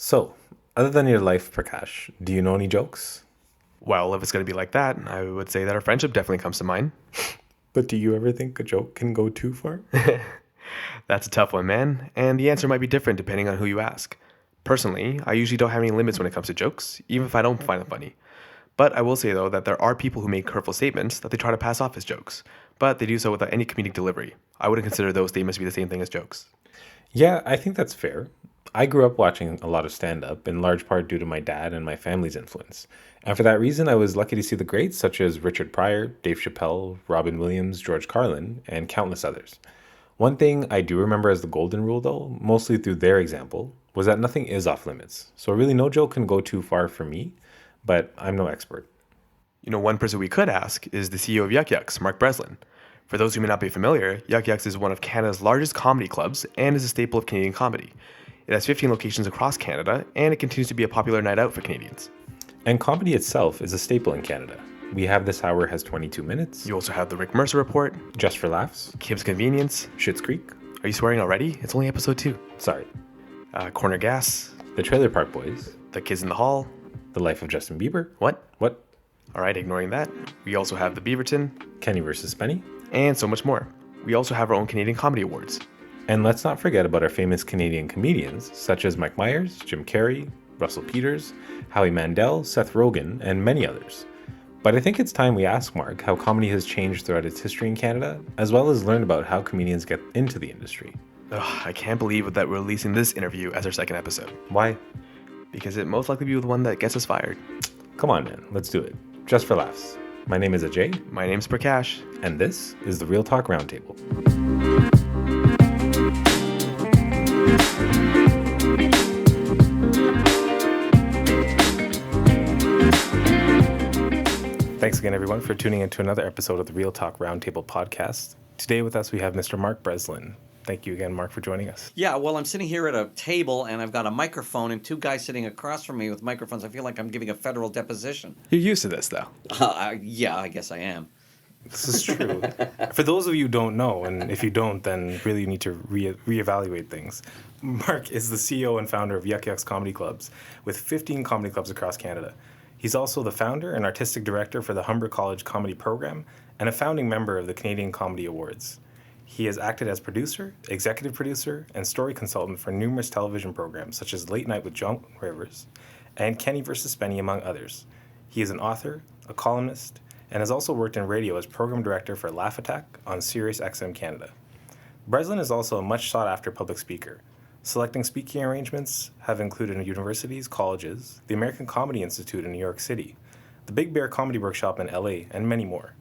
So, other than your life, Prakash, do you know any jokes? Well, if it's going to be like that, I would say that our friendship definitely comes to mind. But do you ever think a joke can go too far? That's a tough one, man, and the answer might be different depending on who you ask. Personally, I usually don't have any limits when it comes to jokes, even if I don't find them funny. But I will say, though, that there are people who make hurtful statements that they try to pass off as jokes, but they do so without any comedic delivery. I wouldn't consider those statements to be the same thing as jokes. Yeah, I think that's fair. I grew up watching a lot of stand up, in large part due to my dad and my family's influence. And for that reason, I was lucky to see the greats such as Richard Pryor, Dave Chappelle, Robin Williams, George Carlin, and countless others. One thing I do remember as the golden rule, though, mostly through their example, was that nothing is off limits. So really, no joke can go too far for me, but I'm no expert. One person we could ask is the CEO of Yuk Yuks, Mark Breslin. For those who may not be familiar, Yuk Yuks is one of Canada's largest comedy clubs and is a staple of Canadian comedy. It has 15 locations across Canada, and it continues to be a popular night out for Canadians. And comedy itself is a staple in Canada. We have This Hour Has 22 Minutes, You also have the Rick Mercer Report, Just for Laughs, Kim's Convenience. Schitt's Creek, Are you swearing already? It's only episode 2. sorry, Corner Gas, The Trailer Park Boys, The Kids in the Hall. The Life of Justin Bieber, What? What? Alright, ignoring that. We also have the Beaverton, Kenny versus Penny, and so much more. We also have our own Canadian Comedy Awards. and let's not forget about our famous Canadian comedians such as Mike Myers, Jim Carrey, Russell Peters, Howie Mandel, Seth Rogen, and many others. But I think it's time we ask Mark how comedy has changed throughout its history in Canada, as well as learn about how comedians get into the industry. Ugh, I can't believe that we're releasing this interview as our second episode, Why? because it most likely be the one that gets us fired. Come on, man, let's do it. Just for laughs. My name is Ajay, My name's Prakash. and this is the Real Talk Roundtable. Thanks again, everyone, for tuning in to another episode of the Real Talk Roundtable podcast. Today with us, we have Mr. Mark Breslin. Thank you again, Mark, for joining us. Yeah, well, I'm sitting here at a table, and I've got a microphone and two guys sitting across from me with microphones. I feel like I'm giving a federal deposition. You're used to this, though. Yeah, I guess I am. This is true. For those of you who don't know, and if you don't, then really you need to reevaluate things. Mark is the CEO and founder of Yuk Yuks Comedy Clubs, with 15 comedy clubs across Canada. He's also the founder and artistic director for the Humber College Comedy Program and a founding member of the Canadian Comedy Awards. He has acted as producer, executive producer, and story consultant for numerous television programs such as Late Night with John Rivers and Kenny vs. Penny, among others. He is an author, a columnist, and has also worked in radio as program director for Laugh Attack on Sirius XM Canada. Breslin is also a much sought-after public speaker. Selecting speaking arrangements have included universities, colleges, the American Comedy Institute in New York City, the Big Bear Comedy Workshop in LA, and many more.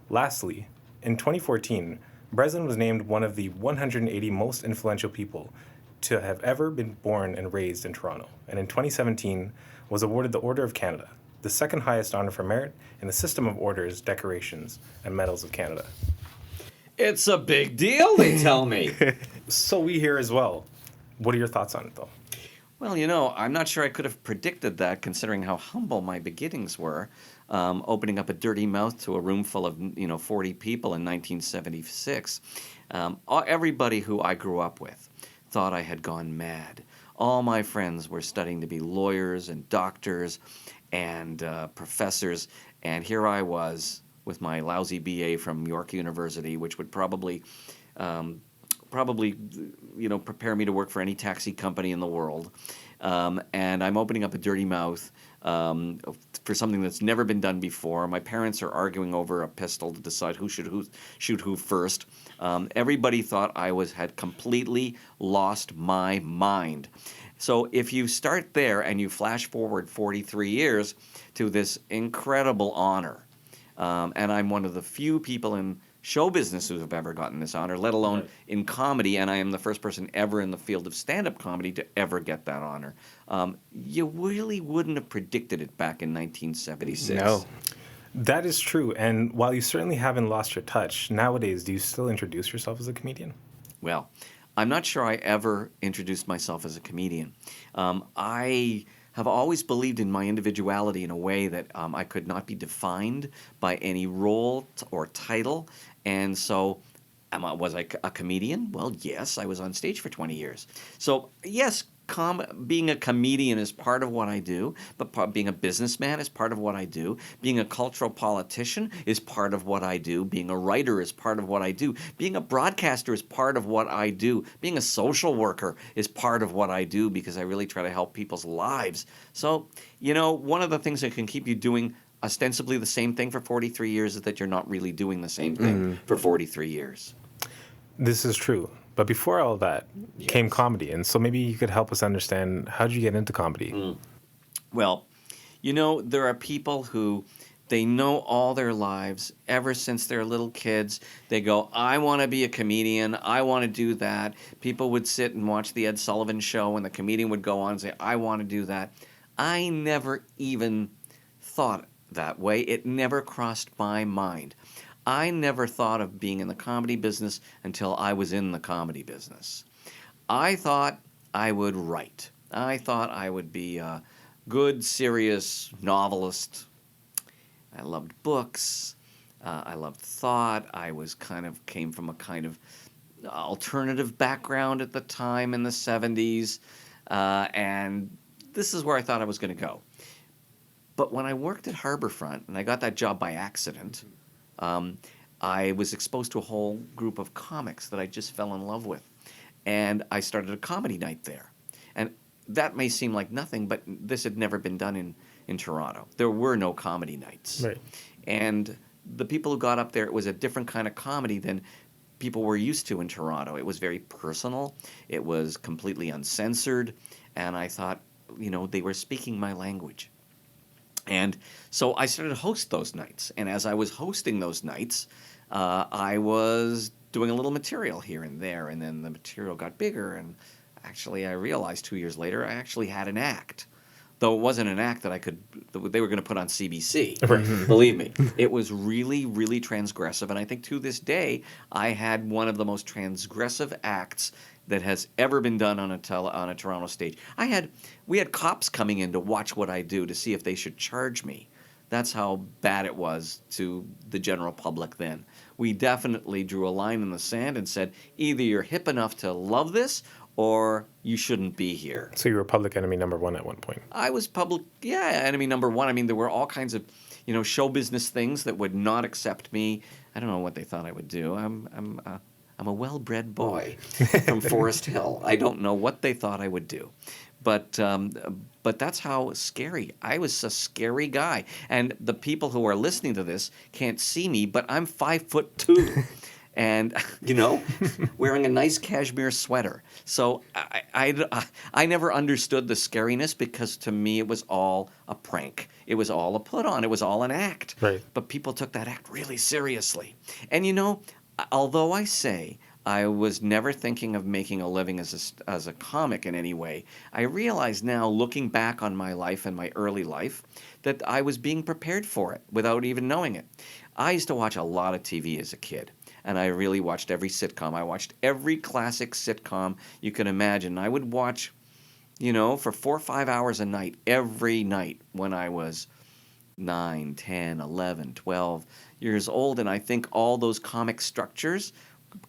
Lastly, in 2014, Breslin was named one of the 180 most influential people to have ever been born and raised in Toronto, and in 2017 was awarded the Order of Canada, the second highest honor for merit in the system of orders, decorations, and medals of Canada. It's a big deal, they tell me. So we here as well. What are your thoughts on it, though? Well, I'm not sure I could have predicted that, considering how humble my beginnings were. Opening up a dirty mouth to a room full of, 40 people in 1976. Everybody who I grew up with thought I had gone mad. All my friends were studying to be lawyers and doctors and professors, and here I was with my lousy BA from York University, which would probably prepare me to work for any taxi company in the world. And I'm opening up a dirty mouth for something that's never been done before. My parents are arguing over a pistol to decide who should shoot who first. Everybody thought I had completely lost my mind. So if you start there and you flash forward 43 years to this incredible honor, and I'm one of the few people in show business who have ever gotten this honor, let alone in comedy, and I am the first person ever in the field of stand-up comedy to ever get that honor. You really wouldn't have predicted it back in 1976. No. That is true, and while you certainly haven't lost your touch, nowadays, do you still introduce yourself as a comedian? Well, I'm not sure I ever introduced myself as a comedian. I have always believed in my individuality in a way that I could not be defined by any role or title. And so, was I a comedian? Well, yes, I was on stage for 20 years. So, yes, being a comedian is part of what I do, but being a businessman is part of what I do. Being a cultural politician is part of what I do. Being a writer is part of what I do. Being a broadcaster is part of what I do. Being a social worker is part of what I do because I really try to help people's lives. So, one of the things that can keep you doing ostensibly the same thing for 43 years is that you're not really doing the same thing for 43 years. This is true. But before all that came comedy. And so maybe you could help us understand, how did you get into comedy? Well, there are people who they know all their lives, ever since they're little kids. They go, I want to be a comedian. I want to do that. People would sit and watch the Ed Sullivan Show, and the comedian would go on and say, I want to do that. I never even thought that way. It never crossed my mind. I never thought of being in the comedy business until I was in the comedy business. I thought I would write. I thought I would be a good, serious novelist. I loved books. I loved thought. I came from a kind of alternative background at the time in the 70s. And this is where I thought I was going to go. But when I worked at Harborfront, and I got that job by accident, I was exposed to a whole group of comics that I just fell in love with. And I started a comedy night there. And that may seem like nothing, but this had never been done in Toronto. There were no comedy nights. Right. And the people who got up there, it was a different kind of comedy than people were used to in Toronto. It was very personal. It was completely uncensored. And I thought, they were speaking my language. And so I started to host those nights. And as I was hosting those nights, I was doing a little material here and there. And then the material got bigger. And actually, I realized 2 years later, I actually had an act. Though it wasn't an act that they were going to put on CBC. Believe me. It was really, really transgressive. And I think to this day, I had one of the most transgressive acts that has ever been done on a Toronto stage. We had cops coming in to watch what I do to see if they should charge me. That's how bad it was to the general public then. We definitely drew a line in the sand and said, either you're hip enough to love this or you shouldn't be here. So you were public enemy number one at one point. I was enemy number one. I mean, there were all kinds of, show business things that would not accept me. I don't know what they thought I would do. I'm a well-bred boy from Forest Hill. I don't know what they thought I would do. But that's how scary. I was a scary guy. And the people who are listening to this can't see me, but I'm 5'2". And, wearing a nice cashmere sweater. So I never understood the scariness because to me it was all a prank. It was all a put on. It was all an act. Right. But people took that act really seriously. And, although I say I was never thinking of making a living as a comic in any way, I realize now, looking back on my life and my early life, that I was being prepared for it without even knowing it. I used to watch a lot of TV as a kid. And I really watched every sitcom. I watched every classic sitcom you can imagine. I would watch, for 4 or 5 hours a night, every night when I was 9, 10, 11, 12 years old. And I think all those comic structures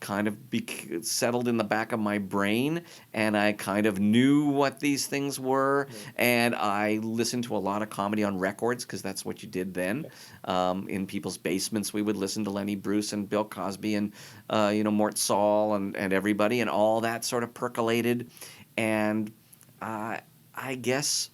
kind of settled in the back of my brain, and I kind of knew what these things were, and I listened to a lot of comedy on records because that's what you did then. In people's basements, we would listen to Lenny Bruce and Bill Cosby and Mort Saul and everybody, and all that sort of percolated. And I guess,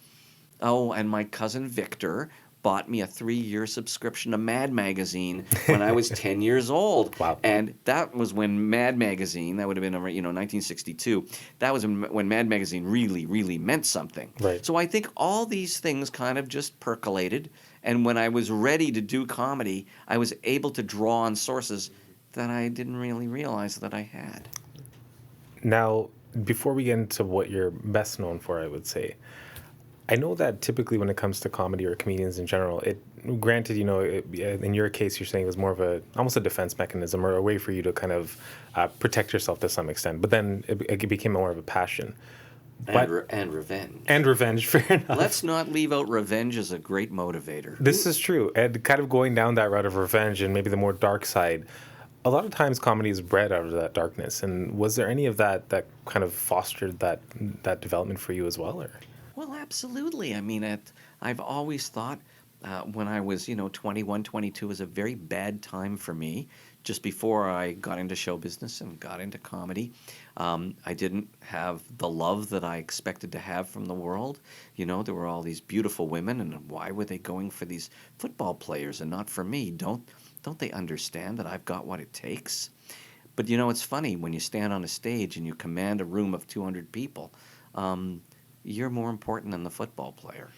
and my cousin Victor bought me a 3-year subscription to Mad Magazine when I was 10 years old. Wow. And that was when Mad Magazine, that would have been 1962, that was when Mad Magazine really, really meant something. Right. So I think all these things kind of just percolated, and when I was ready to do comedy, I was able to draw on sources that I didn't really realize that I had. Now, before we get into what you're best known for, I would say, I know that typically when it comes to comedy or comedians in general, granted, in your case, you're saying it was more of almost a defense mechanism or a way for you to kind of protect yourself to some extent. But then it became more of a passion. And revenge. And revenge, fair enough. Let's not leave out revenge as a great motivator. This is true. And kind of going down that route of revenge and maybe the more dark side, A lot of times comedy is bred out of that darkness. And was there any of that kind of fostered that development for you as well? Or? Well, absolutely. I mean, I've always thought when I was, 21, 22 was a very bad time for me. Just before I got into show business and got into comedy, I didn't have the love that I expected to have from the world. There were all these beautiful women, and why were they going for these football players and not for me? Don't they understand that I've got what it takes? But it's funny when you stand on a stage and you command a room of 200 people. You're more important than the football player.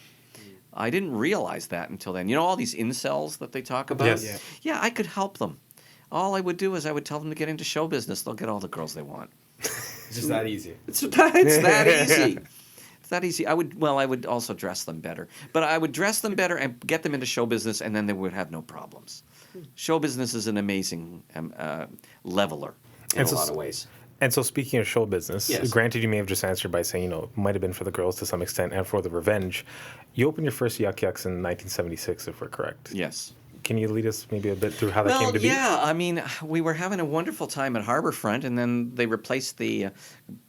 I didn't realize that until then. All these incels that they talk about? Yes. Yeah, I could help them. All I would do is I would tell them to get into show business. They'll get all the girls they want. It's just that easy. It's that easy. It's that easy. I would also dress them better. But I would dress them better and get them into show business, and then they would have no problems. Show business is an amazing leveler in a lot of ways. And so speaking of show business, Yes. granted you may have just answered by saying, it might have been for the girls to some extent and for the revenge. You opened your first Yuk Yuks in 1976, if we're correct. Yes. Can you lead us maybe a bit through how that came to be? Yeah. I mean, we were having a wonderful time at Harborfront, and then they replaced the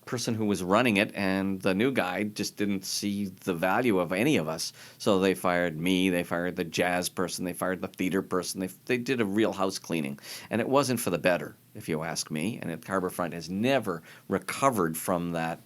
person who was running it, and the new guy just didn't see the value of any of us. So they fired me, they fired the jazz person, they fired the theater person. They did a real house cleaning, and it wasn't for the better, if you ask me. And Harborfront has never recovered from that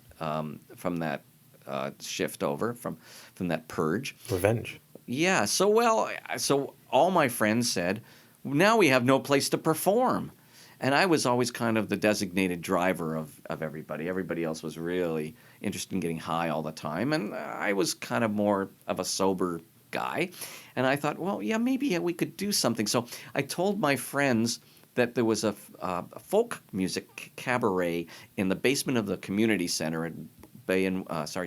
shift over, from that purge. Revenge. Yeah, so all my friends said, now we have no place to perform. And I was always kind of the designated driver of everybody. Everybody else was really interested in getting high all the time, and I was kind of more of a sober guy. And I thought, well, yeah, maybe we could do something. So I told my friends that there was a folk music cabaret in the basement of the community center at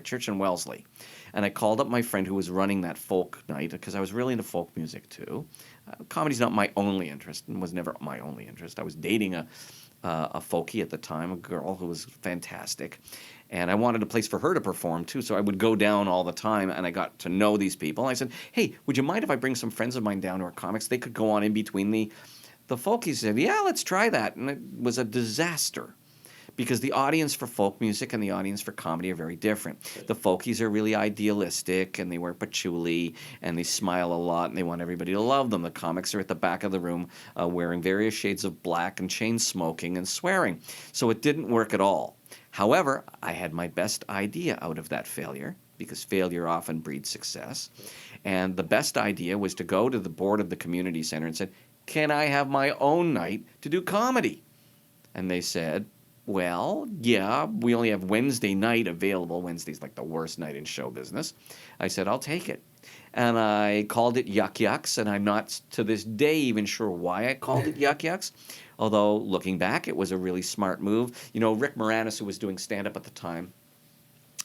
Church and Wellesley. And I called up my friend who was running that folk night, because I was really into folk music too. Comedy's not my only interest, and was never my only interest. I was dating a folkie at the time, a girl who was fantastic. And I wanted a place for her to perform too, so I would go down all the time, and I got to know these people. And I said, hey, would you mind if I bring some friends of mine down who are comics? They could go on in between the folkies. Said, yeah, let's try that. And it was a disaster. Because the audience for folk music and the audience for comedy are very different. The folkies are really idealistic, and they wear patchouli, and they smile a lot, and they want everybody to love them. The comics are at the back of the room wearing various shades of black and chain smoking and swearing. So it didn't work at all. However, I had my best idea out of that failure, because failure often breeds success. And the best idea was to go to the board of the community center and said, can I have my own night to do comedy? And they said, well, yeah, we only have Wednesday night available. Wednesday's like the worst night in show business. I said, I'll take it. And I called it Yuk Yuks, and I'm not to this day even sure why I called it Yuk Yuks. Although, looking back, it was a really smart move. Rick Moranis, who was doing stand-up at the time,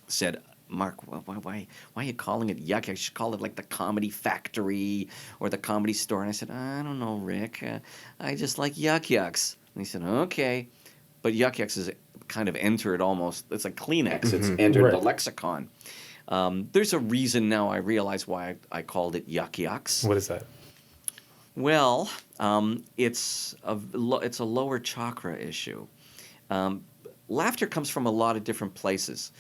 said, Mark, why are you calling it Yuk Yuks? You should call it like the Comedy Factory or the Comedy Store. And I said, I don't know, Rick. I just like Yuk Yuks. And he said, okay. But Yuk Yuks is kind of entered almost, it's like Kleenex. It's entered the lexicon. There's a reason now I realize why I called it Yuk Yuks. What is that? Well, it's a lower chakra issue. Laughter comes from a lot of different places,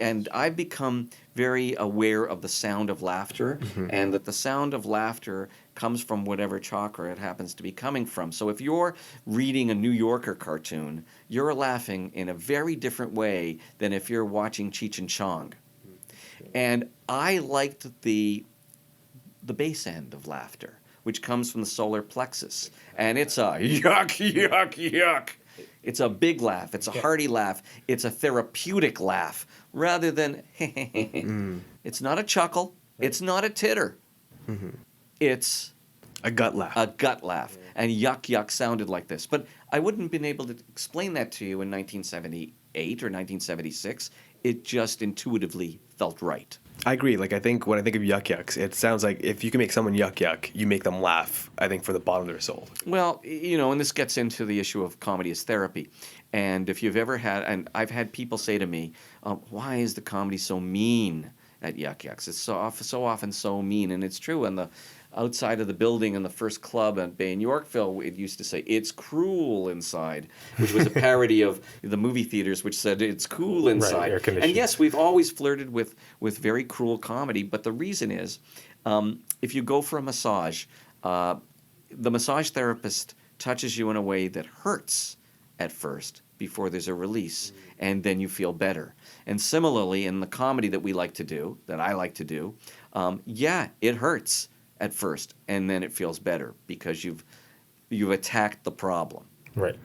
and I've become very aware of the sound of laughter, and that the sound of laughter comes from whatever chakra it happens to be coming from. So if you're reading a New Yorker cartoon, you're laughing in a very different way than if you're watching Cheech and Chong. And I liked the bass end of laughter, which comes from the solar plexus, and it's a yuck, yuck, yuck. It's a big laugh. It's a hearty laugh. It's a therapeutic laugh rather than It's not a chuckle. It's not a titter. It's a gut laugh. A gut laugh. And Yuk Yuk sounded like this. But I wouldn't have been able to explain that to you in 1978 or 1976. It just intuitively felt right. I agree. I think when I think of Yuk Yuks, it sounds like if you can make someone Yuk Yuk, you make them laugh, I think, for the bottom of their soul. Well, and this gets into the issue of comedy as therapy. And if you've ever had, and I've had people say to me, why is the comedy so mean at Yuk Yuks? It's so often so mean. And it's true. And outside of the building in the first club at Bay in Yorkville, it used to say, "It's cruel inside," which was a parody of the movie theaters, which said, "It's cool inside." air conditioning. And yes, we've always flirted with very cruel comedy, but the reason is, if you go for a massage, the massage therapist touches you in a way that hurts at first before there's a release, and then you feel better. And similarly, in the comedy that we like to do, that I like to do, yeah, it hurts at first, and then it feels better because you've attacked the problem. Right.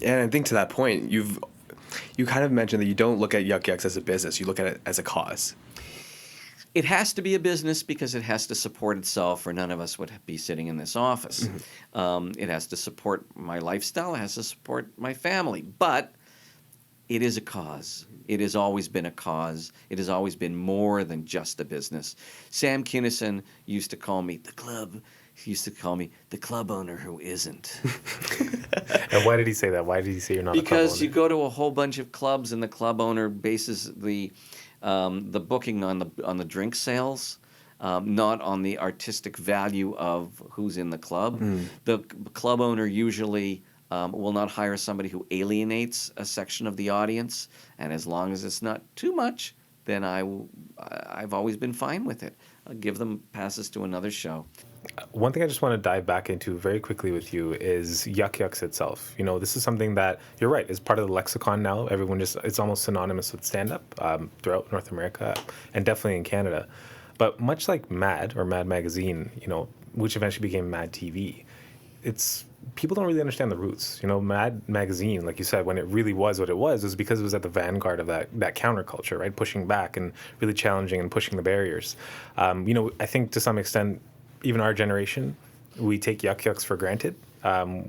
And I think to that point, you kind of mentioned that you don't look at Yuk Yuks as a business; you look at it as a cause. It has to be a business because it has to support itself, or none of us would be sitting in this office. It has to support my lifestyle. It has to support my family. But it is a cause. It has always been a cause. It has always been more than just a business. Sam Kinison used to call me the club. He used to call me the club owner who isn't. And why did he say that? Why did he say you're not a club owner? Because you go to a whole bunch of clubs and the club owner bases the booking on the drink sales, not on the artistic value of who's in the club. The club owner usually will not hire somebody who alienates a section of the audience, and as long as it's not too much, then I've always been fine with it. I'll give them passes to another show. One thing I just want to dive back into very quickly with you is Yuk Yuks itself. You know, this is something that, you're right, is part of the lexicon now. Everyone it's almost synonymous with stand-up throughout North America and definitely in Canada. But much like Mad or Mad Magazine, you know, which eventually became Mad TV, people don't really understand the roots. You know, Mad Magazine, like you said, when it really was what it was because it was at the vanguard of that counterculture, right? Pushing back and really challenging and pushing the barriers. You know, I think to some extent, even our generation, we take Yuk Yuks for granted.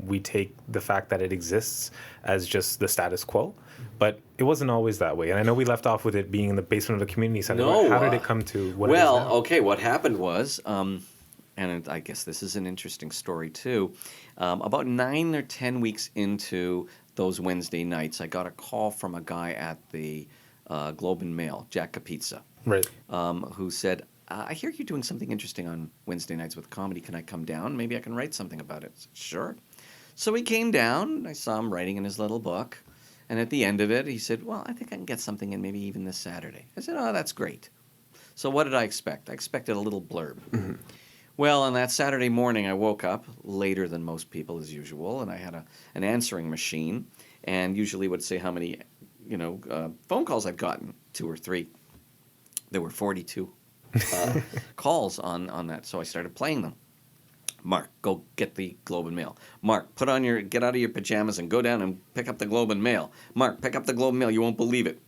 We take the fact that it exists as just the status quo. But it wasn't always that way. And I know we left off with it being in the basement of the community center. No. How did it come to what it is now? Okay, what happened was, and I guess this is an interesting story too, about 9 or 10 weeks into those Wednesday nights, I got a call from a guy at the Globe and Mail, Jack Capizza, Right. who said, I hear you're doing something interesting on Wednesday nights with comedy. Can I come down? Maybe I can write something about it. I said, sure. So he came down. I saw him writing in his little book. And at the end of it, he said, well, I think I can get something in maybe even this Saturday. I said, oh, that's great. So what did I expect? I expected a little blurb. Well, on that Saturday morning, I woke up later than most people as usual, and I had an answering machine, and usually would say how many, phone calls I've gotten, 2 or 3. There were 42 calls on that, so I started playing them. Mark, go get the Globe and Mail. Mark, get out of your pajamas and go down and pick up the Globe and Mail. Mark, pick up the Globe and Mail. You won't believe it.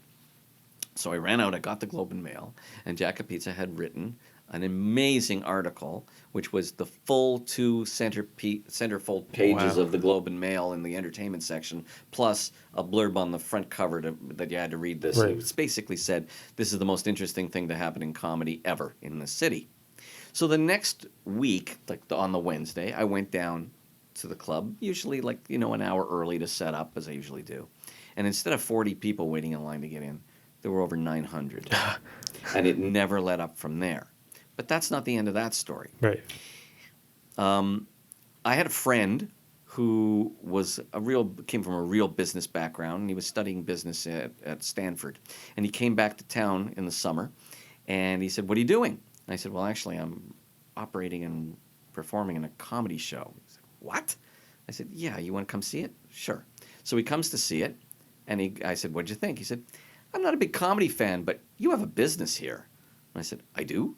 So I ran out. I got the Globe and Mail, and Jack Capizza had written an amazing article, which was the full 2 centerfold pages of the Globe and Mail in the entertainment section, plus a blurb on the front cover that you had to read this. Right. It basically said, this is the most interesting thing to happen in comedy ever in the city. So the next week, on the Wednesday, I went down to the club, usually an hour early to set up, as I usually do. And instead of 40 people waiting in line to get in, there were over 900. And it never let up from there. But that's not the end of that story. Right. I had a friend who came from a real business background, and he was studying business at Stanford. And he came back to town in the summer, and he said, what are you doing? And I said, well, actually, I'm operating and performing in a comedy show. He said, what? I said, yeah, you want to come see it? Sure. So he comes to see it, and I said, what'd you think? He said, I'm not a big comedy fan, but you have a business here. And I said, I do?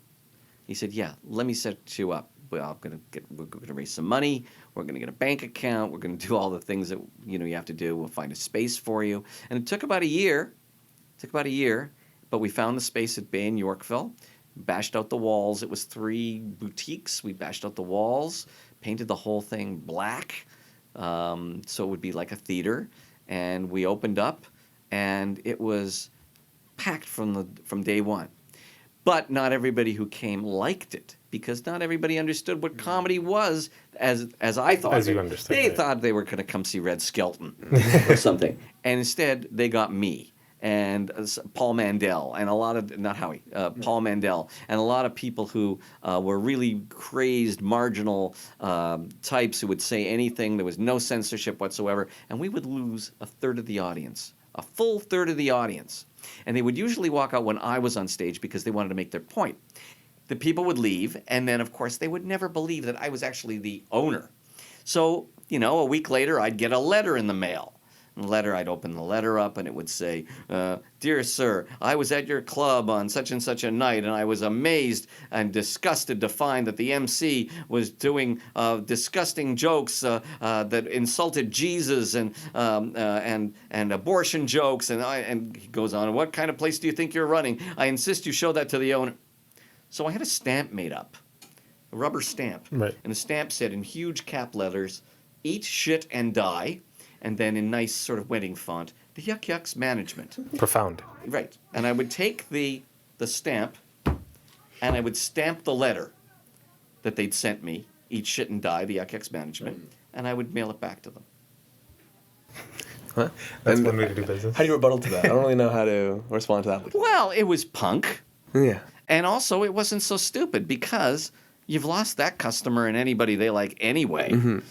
He said, yeah, let me set you up. Well, we're going to raise some money. We're going to get a bank account. We're going to do all the things that you have to do. We'll find a space for you. And it took about a year. But we found the space at Bay in Yorkville, bashed out the walls. It was 3 boutiques. We bashed out the walls, painted the whole thing black, so it would be like a theater. And we opened up, and it was packed from day one. But not everybody who came liked it, because not everybody understood what comedy was as I thought. As you understood. They right. thought they were going to come see Red Skelton or something. And instead, they got me. and Paul Mandel, and a lot of, not Howie, Paul Mandel, and a lot of people who were really crazed, marginal types who would say anything. There was no censorship whatsoever, and we would lose a third of the audience, a full third of the audience. And they would usually walk out when I was on stage because they wanted to make their point. The people would leave, and then, of course, they would never believe that I was actually the owner. So, a week later, I'd get a letter in the mail. I'd open the letter up, and it would say, "Dear sir, I was at your club on such and such a night, and I was amazed and disgusted to find that the MC was doing disgusting jokes that insulted Jesus and abortion jokes." And he goes on, "What kind of place do you think you're running? I insist you show that to the owner." So I had a stamp made up, a rubber stamp, Right. and the stamp said in huge cap letters, "Eat shit and die." And then in nice sort of wedding font, the Yuk Yuks management. Profound. Right. And I would take the stamp, and I would stamp the letter that they'd sent me, "Eat shit and die," the Yuk Yuks management, and I would mail it back to them. Huh? That's And one way to do business. how do you rebuttal to that? I don't really know how to respond to that. Well, it was punk, Yeah. and also it wasn't so stupid because you've lost that customer and anybody they like anyway.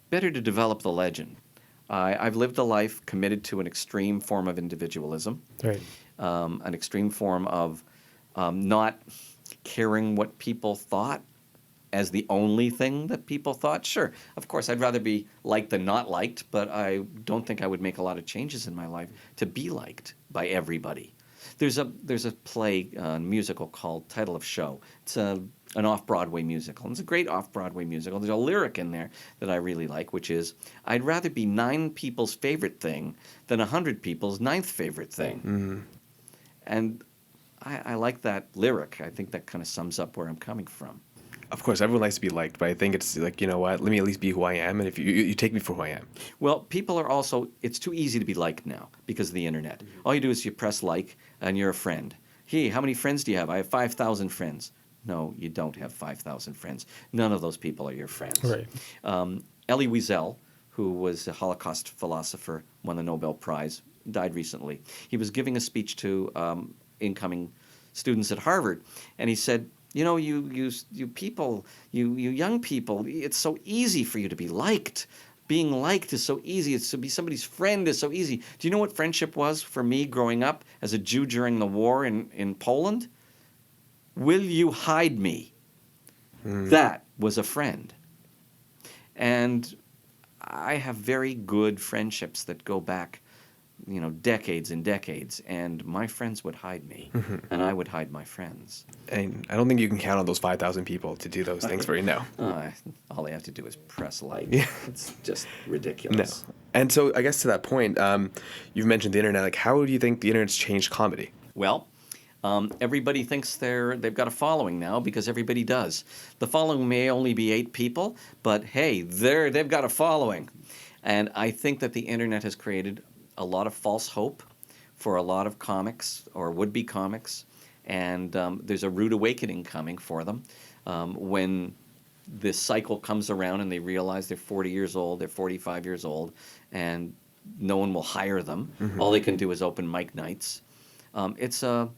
Better to develop the legend. I've lived a life committed to an extreme form of individualism, Right. an extreme form of not caring what people thought as the only thing that people thought. Sure, of course, I'd rather be liked than not liked, but I don't think I would make a lot of changes in my life to be liked by everybody. There's a play, musical called Title of Show. It's an off-Broadway musical. And it's a great off-Broadway musical. There's a lyric in there that I really like, which is, "I'd rather be 9 people's favorite thing than 100 people's 9th favorite thing." Mm-hmm. And I like that lyric. I think that kind of sums up where I'm coming from. Of course, everyone likes to be liked, but I think it's like, you know what? Let me at least be who I am, and if you take me for who I am. Well, people are also, it's too easy to be liked now because of the internet. All you do is you press like, and you're a friend. Hey, how many friends do you have? I have 5,000 friends. No, you don't have 5,000 friends. None of those people are your friends. Right. Elie Wiesel, who was a Holocaust philosopher, won the Nobel Prize, died recently. He was giving a speech to incoming students at Harvard, and he said, you people, you young people, it's so easy for you to be liked. Being liked is so easy. It's to be somebody's friend is so easy. Do you know what friendship was for me growing up as a Jew during the war in Poland? Will you hide me? That was a friend. And I have very good friendships that go back, decades and decades, and my friends would hide me, and I would hide my friends. And I don't think you can count on those 5,000 people to do those things for you now. All they have to do is press like. Yeah. It's just No. ridiculous. And so I guess to that point, you've mentioned the internet. Like, how do you think the internet's changed comedy? Well, everybody thinks they've got a following now because everybody does. The following may only be 8 people, but hey, they've got a following. And I think that the internet has created a lot of false hope for a lot of comics or would-be comics, and there's a rude awakening coming for them when this cycle comes around and they realize they're 40 years old, they're 45 years old, and no one will hire them. All they can do is open mic nights. It's a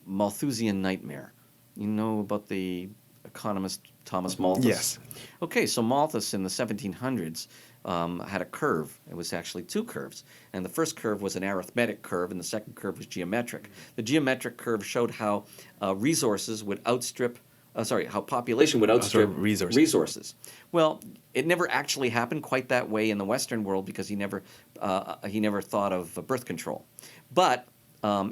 Malthusian nightmare. You know about the economist Thomas Malthus? Yes. Okay, so Malthus in the 1700s had a curve. It was actually 2 curves. And the first curve was an arithmetic curve, and the second curve was geometric. The geometric curve showed how resources would outstrip, how population would outstrip resources. Well, it never actually happened quite that way in the Western world because he never thought of birth control. But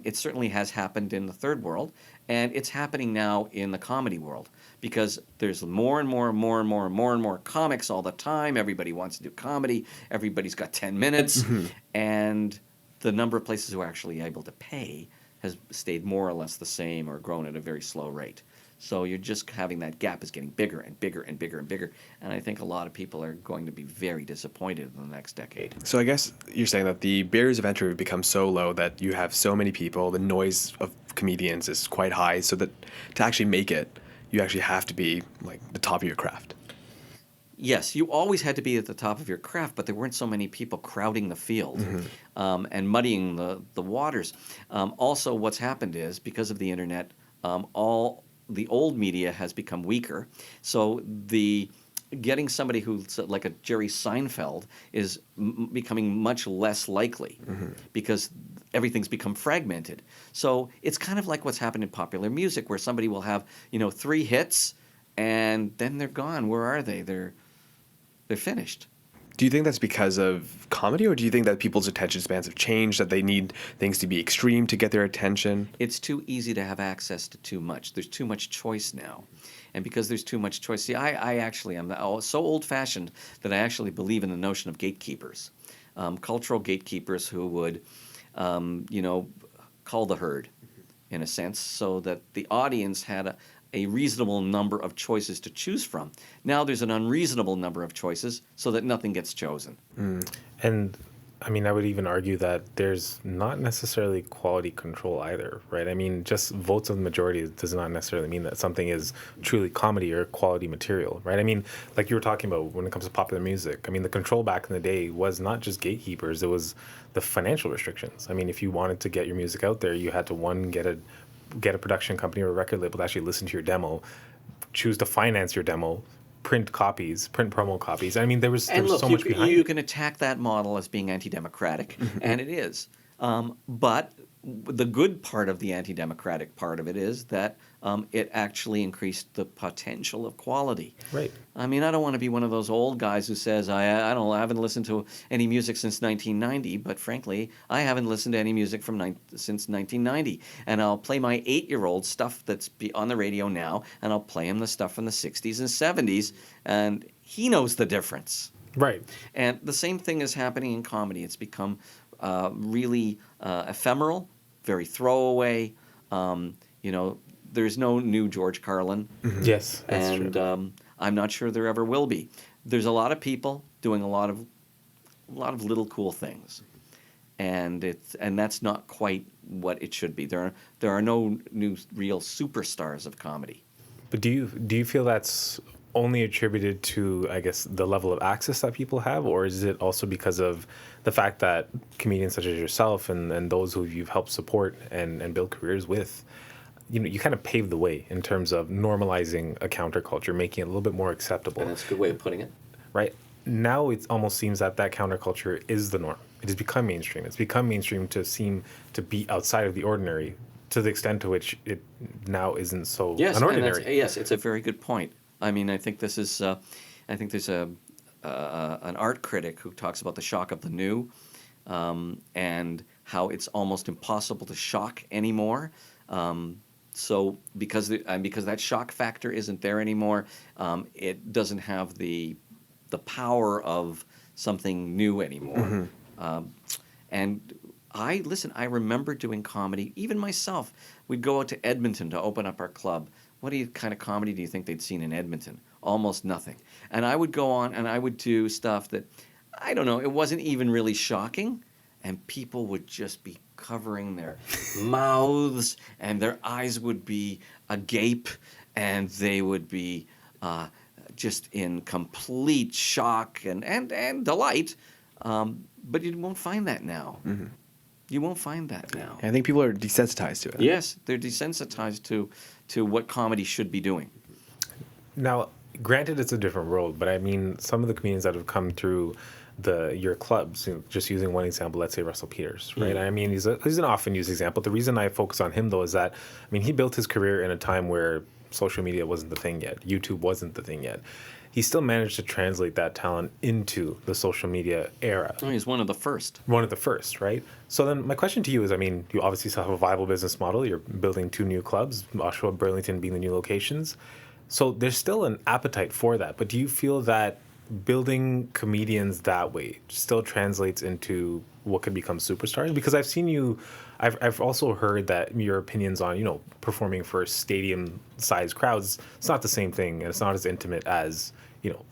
it certainly has happened in the third world, and it's happening now in the comedy world because there's more and more comics all the time. Everybody wants to do comedy. Everybody's got 10 minutes, and the number of places who are actually able to pay has stayed more or less the same or grown at a very slow rate. So you're just having that gap is getting bigger and bigger and bigger and bigger. And I think a lot of people are going to be very disappointed in the next decade. So I guess you're saying that the barriers of entry have become so low that you have so many people, the noise of comedians is quite high, so that to actually make it, you actually have to be like the top of your craft. Yes, you always had to be at the top of your craft, but there weren't so many people crowding the field and muddying the waters. Also, what's happened is because of the internet, all the old media has become weaker. So the getting somebody who's like a Jerry Seinfeld is becoming much less likely because everything's become fragmented. So it's kind of like what's happened in popular music, where somebody will have 3 hits and then they're gone. Where are they? They're finished. Do you think that's because of comedy, or do you think that people's attention spans have changed, that they need things to be extreme to get their attention? It's too easy to have access to too much. There's too much choice now. And because there's too much choice, see, I actually am so old-fashioned that I actually believe in the notion of gatekeepers, cultural gatekeepers who would, call the herd, in a sense, so that the audience had a reasonable number of choices to choose from. Now there's an unreasonable number of choices so that nothing gets chosen. And I mean, I would even argue that there's not necessarily quality control either, right? I mean, just votes of the majority does not necessarily mean that something is truly comedy or quality material, right? I mean, like you were talking about when it comes to popular music, I mean, the control back in the day was not just gatekeepers, it was the financial restrictions. I mean, if you wanted to get your music out there, you had to, one, get a production company or a record label to actually listen to your demo, choose to finance your demo, print promo copies. I mean, there was so much behind it. You can attack that model as being anti-democratic, and it is. But the good part of the anti-democratic part of it is that it actually increased the potential of quality. Right. I mean, I don't want to be one of those old guys who says, I haven't listened to any music since 1990, but frankly, I haven't listened to any music since 1990. And I'll play my 8-year-old stuff that's on the radio now, and I'll play him the stuff from the 60s and 70s, and he knows the difference. Right. And the same thing is happening in comedy. It's become really ephemeral, very throwaway. There's no new George Carlin. Yes, that's and true. I'm not sure there ever will be. There's a lot of people doing a lot of little cool things, and that's not quite what it should be. There are no new real superstars of comedy. But do you feel that's only attributed to, I guess, the level of access that people have, or is it also because of the fact that comedians such as yourself and those who you've helped support and build careers with, you kind of paved the way in terms of normalizing a counterculture, making it a little bit more acceptable. And that's a good way of putting it. Right. Now it almost seems that counterculture is the norm. It has become mainstream. It's become mainstream to seem to be outside of the ordinary, to the extent to which it now isn't so unordinary. Yes, it's a very good point. I mean, I think this is. I think there's an art critic who talks about the shock of the new, and how it's almost impossible to shock anymore. So because that shock factor isn't there anymore, it doesn't have the power of something new anymore. And I remember doing comedy, even myself. We'd go out to Edmonton to open up our club. What kind of comedy do you think they'd seen in Edmonton? Almost nothing. And I would go on and I would do stuff that, I don't know, it wasn't even really shocking. And people would just be covering their mouths, and their eyes would be agape, and they would be just in complete shock and delight. But you won't find that now. You won't find that now. I think people are desensitized to it. Yes, they're desensitized to what comedy should be doing. Now, granted, it's a different world, but I mean, some of the comedians that have come through your clubs, just using one example, let's say Russell Peters, right? I mean, he's an often used example. The reason I focus on him, though, is that, I mean, he built his career in a time where social media wasn't the thing yet. YouTube wasn't the thing yet. He still managed to translate that talent into the social media era. Oh, he's one of the first. One of the first, right? So then my question to you is, I mean, you obviously still have a viable business model. You're building 2 new clubs, Oshawa, Burlington being the new locations. So there's still an appetite for that. But do you feel that building comedians that way still translates into what could become superstars? Because I've seen you, I've also heard that your opinions on, performing for stadium-sized crowds, it's not the same thing, and it's not as intimate as,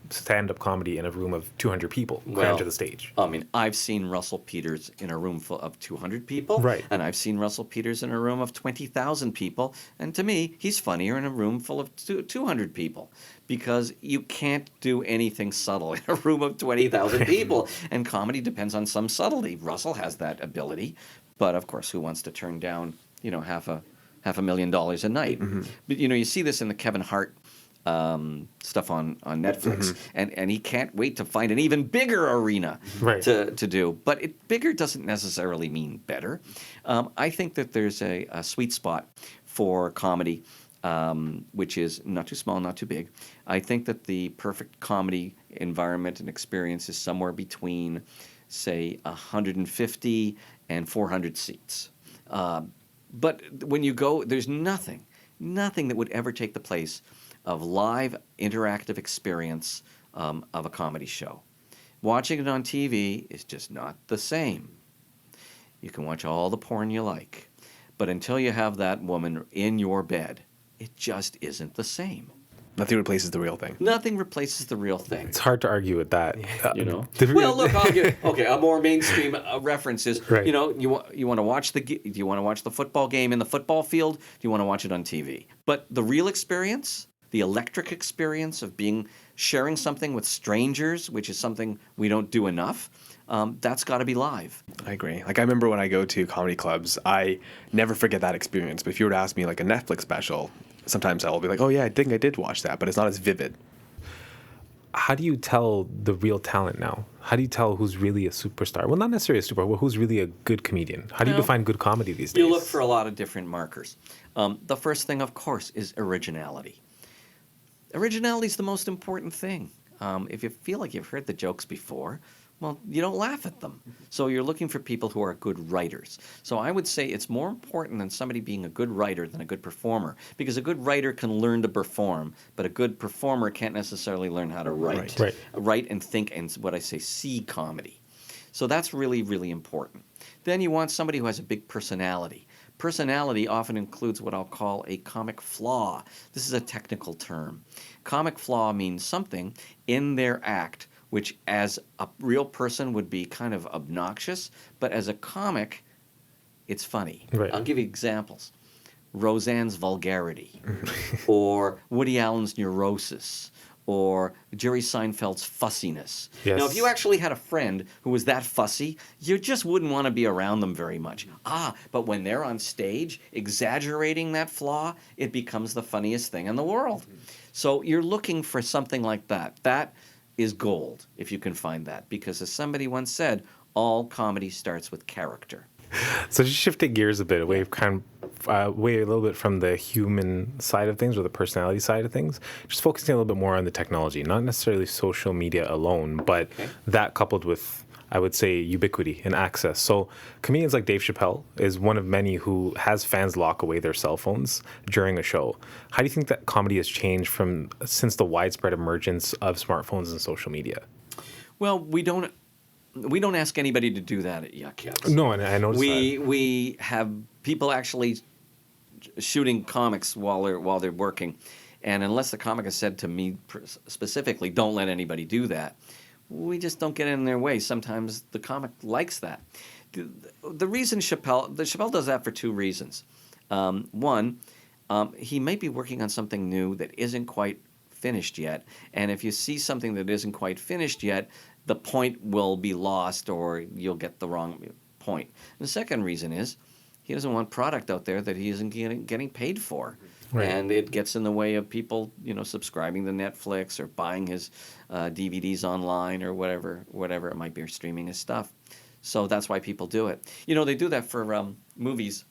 stand-up comedy in a room of 200 people crammed to the stage. I mean, I've seen Russell Peters in a room full of 200 people. Right. And I've seen Russell Peters in a room of 20,000 people. And to me, he's funnier in a room full of 200 people. Because you can't do anything subtle in a room of 20,000 people. And comedy depends on some subtlety. Russell has that ability. But, of course, who wants to turn down, half a million dollars a night? Mm-hmm. But, you see this in the Kevin Hart stuff on Netflix, and he can't wait to find an even bigger arena to do. But bigger doesn't necessarily mean better. I think that there's a sweet spot for comedy, which is not too small, not too big. I think that the perfect comedy environment and experience is somewhere between, say, 150 and 400 seats. But when you go, there's nothing that would ever take the place of live interactive experience of a comedy show. Watching it on TV is just not the same. You can watch all the porn you like, but until you have that woman in your bed, it just isn't the same. Nothing replaces the real thing. Nothing replaces the real thing. It's hard to argue with that. Well, look, I'll give a more mainstream reference is, Right. you want to watch do you want to watch the football game in the football field? Do you want to watch it on TV? But the real experience, the electric experience of sharing something with strangers, which is something we don't do enough, that's got to be live. I agree. Like, I remember when I go to comedy clubs, I never forget that experience. But if you were to ask me, like, a Netflix special, sometimes I'll be like, oh, yeah, I think I did watch that, but it's not as vivid. How do you tell the real talent now? How do you tell who's really a superstar? Well, not necessarily a superstar, but who's really a good comedian? How do you define good comedy these days? You look for a lot of different markers. The first thing, of course, is originality. Originality is the most important thing. If you feel like you've heard the jokes before, well, you don't laugh at them. So you're looking for people who are good writers. So I would say it's more important than somebody being a good writer than a good performer, because a good writer can learn to perform, but a good performer can't necessarily learn how to write. Right. Write and think and see comedy. So that's really, really important. Then you want somebody who has a big personality. Personality often includes what I'll call a comic flaw. This is a technical term. Comic flaw means something in their act which as a real person would be kind of obnoxious, but as a comic, it's funny. Right. I'll give you examples. Roseanne's vulgarity, or Woody Allen's neurosis, or Jerry Seinfeld's fussiness. Yes. Now, if you actually had a friend who was that fussy, you just wouldn't want to be around them very much. But when they're on stage exaggerating that flaw, it becomes the funniest thing in the world. So you're looking for something like that. That is gold, if you can find that. Because as somebody once said, all comedy starts with character. So just shifting gears a bit, away a little bit from the human side of things or the personality side of things, just focusing a little bit more on the technology, not necessarily social media alone, but that coupled with, I would say, ubiquity and access. So comedians like Dave Chappelle is one of many who has fans lock away their cell phones during a show. How do you think that comedy has changed since the widespread emergence of smartphones and social media? Well, we don't ask anybody to do that at Yuk Yuks. No, and I noticed that. We have people actually shooting comics while they're working, and unless the comic has said to me specifically, don't let anybody do that, we just don't get in their way. Sometimes the comic likes that. The reason Chappelle does that for two reasons. One, he might be working on something new that isn't quite finished yet, and if you see something that isn't quite finished yet, the point will be lost or you'll get the wrong point. And the second reason is he doesn't want product out there that he isn't getting paid for. Right. And it gets in the way of people, subscribing to Netflix or buying his DVDs online or whatever it might be, or streaming his stuff. So that's why people do it. They do that for movies.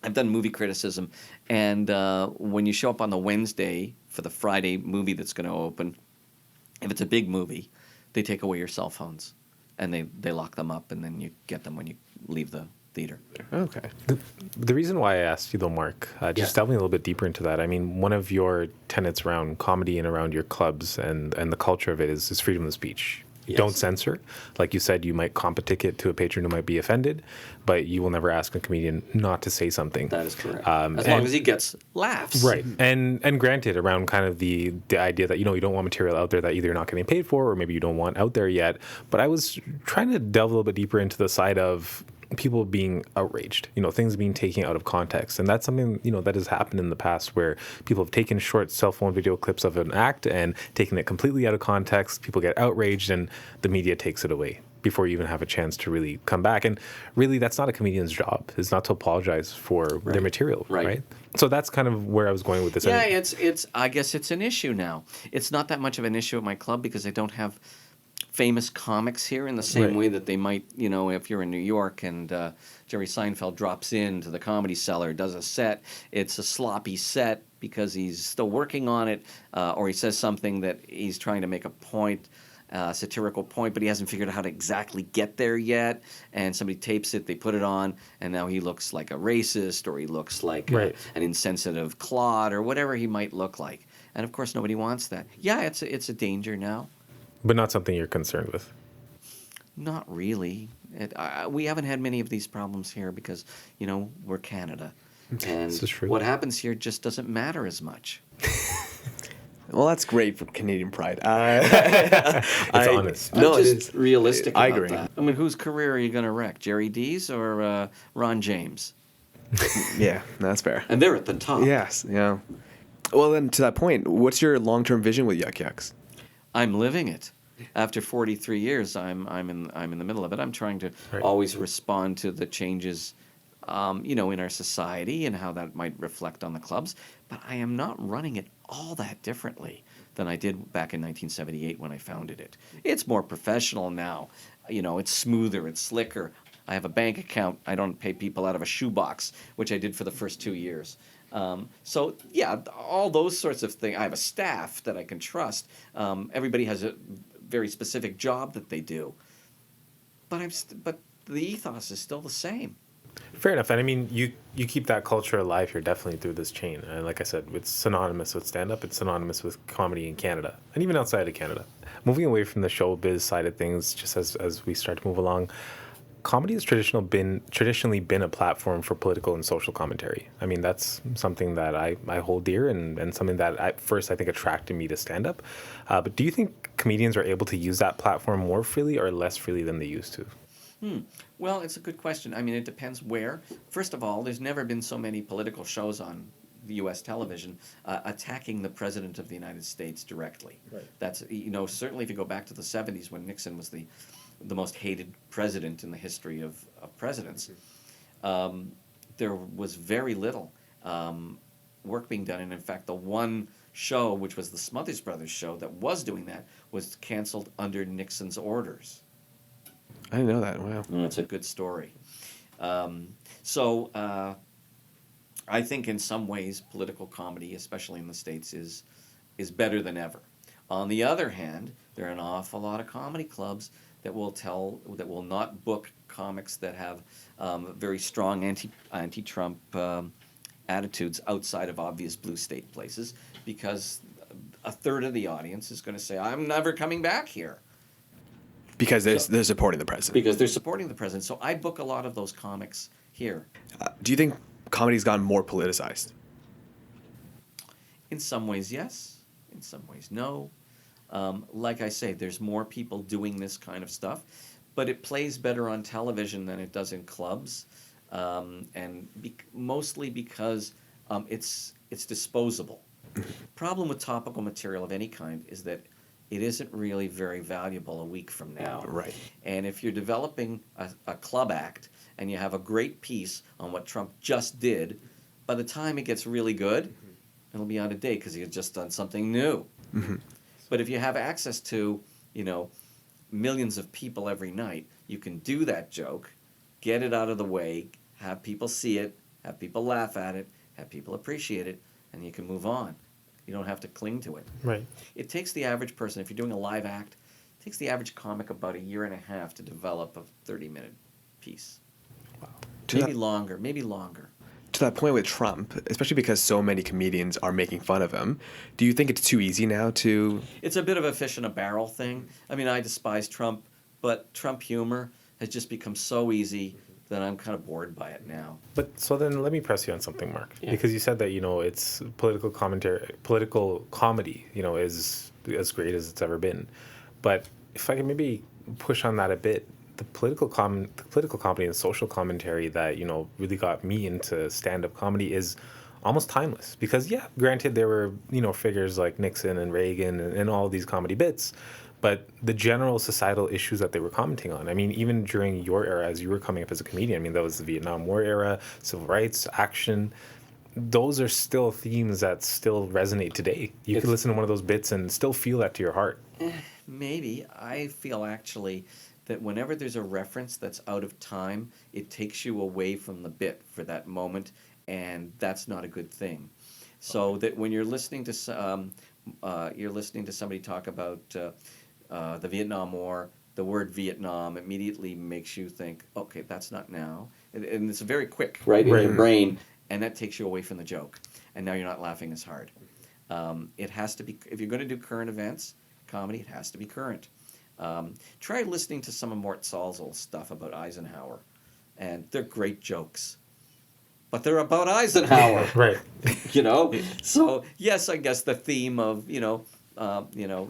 I've done movie criticism, and when you show up on the Wednesday for the Friday movie that's going to open, if it's a big movie, they take away your cell phones, and they lock them up, and then you get them when you leave the theater. Okay. The reason why I asked you, though, Mark, just delving a little bit deeper into that, I mean, one of your tenets around comedy and around your clubs and the culture of it is freedom of speech. don't censor. Like you said, you might comp-a-ticket it to a patron who might be offended, but you will never ask a comedian not to say something. That is correct. As long as he gets laughs. Right. And granted, around kind of the idea that, you don't want material out there that either you're not getting paid for or maybe you don't want out there yet. But I was trying to delve a little bit deeper into the side of people being outraged, things being taken out of context. And that's something, that has happened in the past where people have taken short cell phone video clips of an act and taken it completely out of context. People get outraged and the media takes it away before you even have a chance to really come back. And really, that's not a comedian's job. It's not to apologize for their material, right? So that's kind of where I was going with this. Yeah, it's. I guess it's an issue now. It's not that much of an issue at my club because I don't have famous comics here in the same way that they might, if you're in New York and Jerry Seinfeld drops into the Comedy Cellar, does a set, it's a sloppy set because he's still working on it, or he says something that he's trying to make a point, satirical point, but he hasn't figured out how to exactly get there yet, and somebody tapes it, they put it on, and now he looks like a racist, or he looks like an insensitive clod, or whatever he might look like. And of course, nobody wants that. Yeah, it's a danger now. But not something you're concerned with? Not really. We haven't had many of these problems here because, we're Canada. And this is true. What happens here just doesn't matter as much. Well, that's great for Canadian pride. It's honest. I'm just realistic about I agree. that. I mean, whose career are you going to wreck? Jerry D's or Ron James? Yeah, that's fair. And they're at the top. Yes, yeah. Well, then to that point, what's your long-term vision with Yuk Yuks? I'm living it. After 43 years, I'm in the middle of it. I'm trying to always respond to the changes, in our society and how that might reflect on the clubs. But I am not running it all that differently than I did back in 1978 when I founded it. It's more professional now. It's smoother, it's slicker. I have a bank account. I don't pay people out of a shoebox, which I did for the first 2 years. So, yeah, all those sorts of things. I have a staff that I can trust. Everybody has a very specific job that they do. But the ethos is still the same. Fair enough. And I mean, you keep that culture alive here definitely through this chain. And like I said, it's synonymous with stand-up. It's synonymous with comedy in Canada and even outside of Canada. Moving away from the showbiz side of things, just as we start to move along, comedy has traditionally been a platform for political and social commentary. I mean, that's something that I hold dear and something that at first I think attracted me to stand-up. But do you think comedians are able to use that platform more freely or less freely than they used to? Well, it's a good question. I mean, it depends where. First of all, there's never been so many political shows on the U.S. television attacking the President of the United States directly. Right. That's, certainly if you go back to the 70s when Nixon was the most hated president in the history of presidents, there was very little work being done. And in fact, the one show, which was the Smothers Brothers show that was doing that, was canceled under Nixon's orders. I didn't know that. Wow. That's a good story. So I think in some ways political comedy, especially in the States, is better than ever. On the other hand, there are an awful lot of comedy clubs that will not book comics that have very strong anti-Trump attitudes outside of obvious blue state places, because a third of the audience is going to say, "I'm never coming back here." Because they're supporting the president. Because they're supporting the president. So I book a lot of those comics here. Do you think comedy's gotten more politicized? In some ways, yes. In some ways, no. Like I say, there's more people doing this kind of stuff, but it plays better on television than it does in clubs, and mostly because it's disposable. Problem with topical material of any kind is that it isn't really very valuable a week from now. Right. And if you're developing a club act and you have a great piece on what Trump just did, by the time it gets really good, it'll be out of date because he's just done something new. Mm-hmm. But if you have access to, millions of people every night, you can do that joke, get it out of the way, have people see it, have people laugh at it, have people appreciate it, and you can move on. You don't have to cling to it. Right. It takes the average person, if you're doing a live act, it takes the average comic about a year and a half to develop a 30-minute piece. Wow. Maybe longer. to that point with Trump, especially because so many comedians are making fun of him, do you think it's too easy now to... It's a bit of a fish in a barrel thing. I mean, I despise Trump, but Trump humor has just become so easy that I'm kind of bored by it now. But so then let me press you on something, Mark, because you said that, it's political comedy, is as great as it's ever been. But if I can maybe push on that a bit, the political comedy and social commentary that, really got me into stand-up comedy is almost timeless. Because, yeah, granted, there were, figures like Nixon and Reagan and all these comedy bits, but the general societal issues that they were commenting on, I mean, even during your era, as you were coming up as a comedian, I mean, that was the Vietnam War era, civil rights, action. Those are still themes that still resonate today. You could listen to one of those bits and still feel that to your heart. Maybe. I feel actually that whenever there's a reference that's out of time, it takes you away from the bit for that moment, and that's not a good thing. So that when you're listening to somebody talk about the Vietnam War, the word Vietnam immediately makes you think, okay, that's not now, and it's very quick, right, in your brain, and that takes you away from the joke, and now you're not laughing as hard. It has to be, if you're going to do current events comedy, it has to be current. Try listening to some of Mort Sahl's old stuff about Eisenhower, and they're great jokes, but they're about Eisenhower, Right? So yes, I guess the theme of the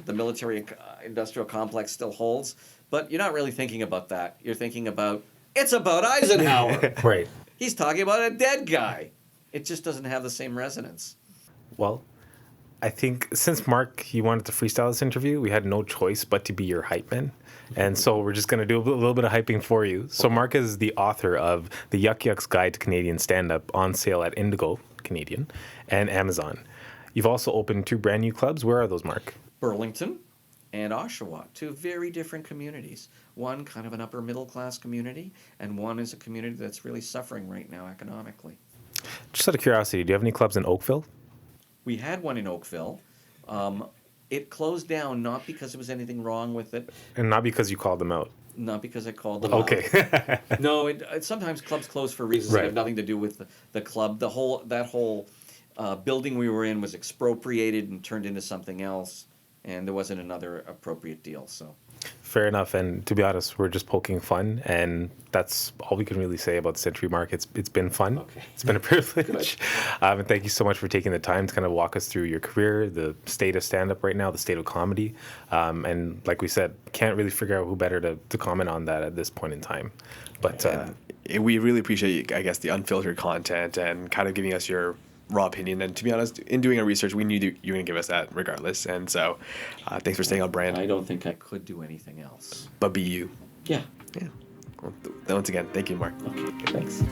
military-industrial complex still holds, but you're not really thinking about that. You're thinking about it's about Eisenhower. Right. He's talking about a dead guy. It just doesn't have the same resonance. Well, I think since Mark, you wanted to freestyle this interview, we had no choice but to be your hype man. And so we're just going to do a little bit of hyping for you. So Mark is the author of the Yuk Yuks Guide to Canadian Stand-Up, on sale at Indigo Canadian and Amazon. You've also opened 2 brand new clubs. Where are those, Mark? Burlington and Oshawa, 2 very different communities. One kind of an upper middle class community, and one is a community that's really suffering right now economically. Just out of curiosity, do you have any clubs in Oakville? We had one in Oakville. It closed down not because there was anything wrong with it. And not because you called them out. Not because I called them Okay. out. No, sometimes clubs close for reasons that have nothing to do with the club. That whole building we were in was expropriated and turned into something else, and there wasn't another appropriate deal. So. Fair enough. And to be honest, we're just poking fun, and that's all we can really say about Century Mark. It's been fun. Okay. It's been a privilege. And thank you so much for taking the time to kind of walk us through your career, the state of stand-up right now, the state of comedy. And like we said, can't really figure out who better to comment on that at this point in time. But we really appreciate, I guess, the unfiltered content and kind of giving us your raw opinion. And to be honest, in doing our research, we knew you were going to give us that regardless. And so thanks for staying on brand. I don't think I could do anything else. But be you. Yeah. Yeah. Well, once again, thank you, Mark. Okay, thanks.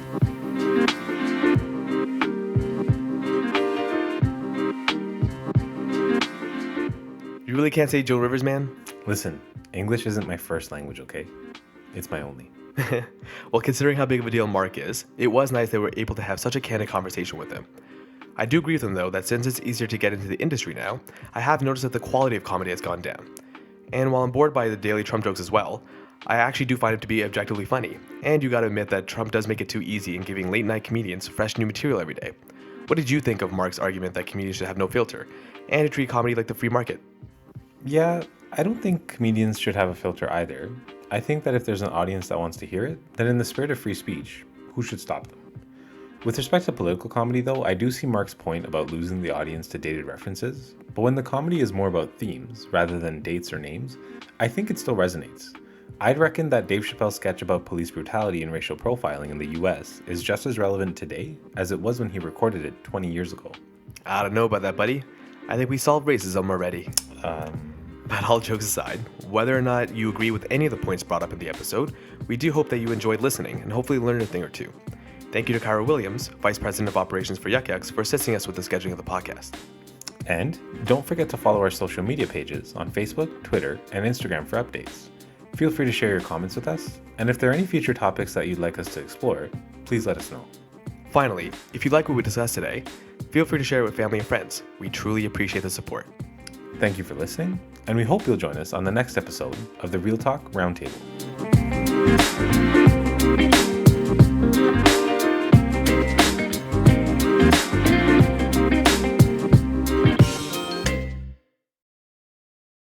You really can't say Joe Rivers, man? listen, English isn't my first language, okay? It's my only. Well, considering how big of a deal Mark is, it was nice that we were able to have such a candid conversation with him. I do agree with him, though, that since it's easier to get into the industry now, I have noticed that the quality of comedy has gone down. And while I'm bored by the daily Trump jokes as well, I actually do find it to be objectively funny. And you gotta admit that Trump does make it too easy in giving late-night comedians fresh new material every day. What did you think of Mark's argument that comedians should have no filter, and to treat comedy like the free market? Yeah, I don't think comedians should have a filter either. I think that if there's an audience that wants to hear it, then in the spirit of free speech, who should stop them? With respect to political comedy, though, I do see Mark's point about losing the audience to dated references, but when the comedy is more about themes rather than dates or names, I think it still resonates. I'd reckon that Dave Chappelle's sketch about police brutality and racial profiling in the US is just as relevant today as it was when he recorded it 20 years ago. I don't know about that, buddy. I think we solved racism already. But all jokes aside, whether or not you agree with any of the points brought up in the episode, we do hope that you enjoyed listening and hopefully learned a thing or two. Thank you to Kyra Williams, Vice President of Operations for Yuk Yuks, for assisting us with the scheduling of the podcast. And don't forget to follow our social media pages on Facebook, Twitter, and Instagram for updates. Feel free to share your comments with us, and if there are any future topics that you'd like us to explore, please let us know. Finally, if you like what we discussed today, feel free to share it with family and friends. We truly appreciate the support. Thank you for listening, and we hope you'll join us on the next episode of the Real Talk Roundtable.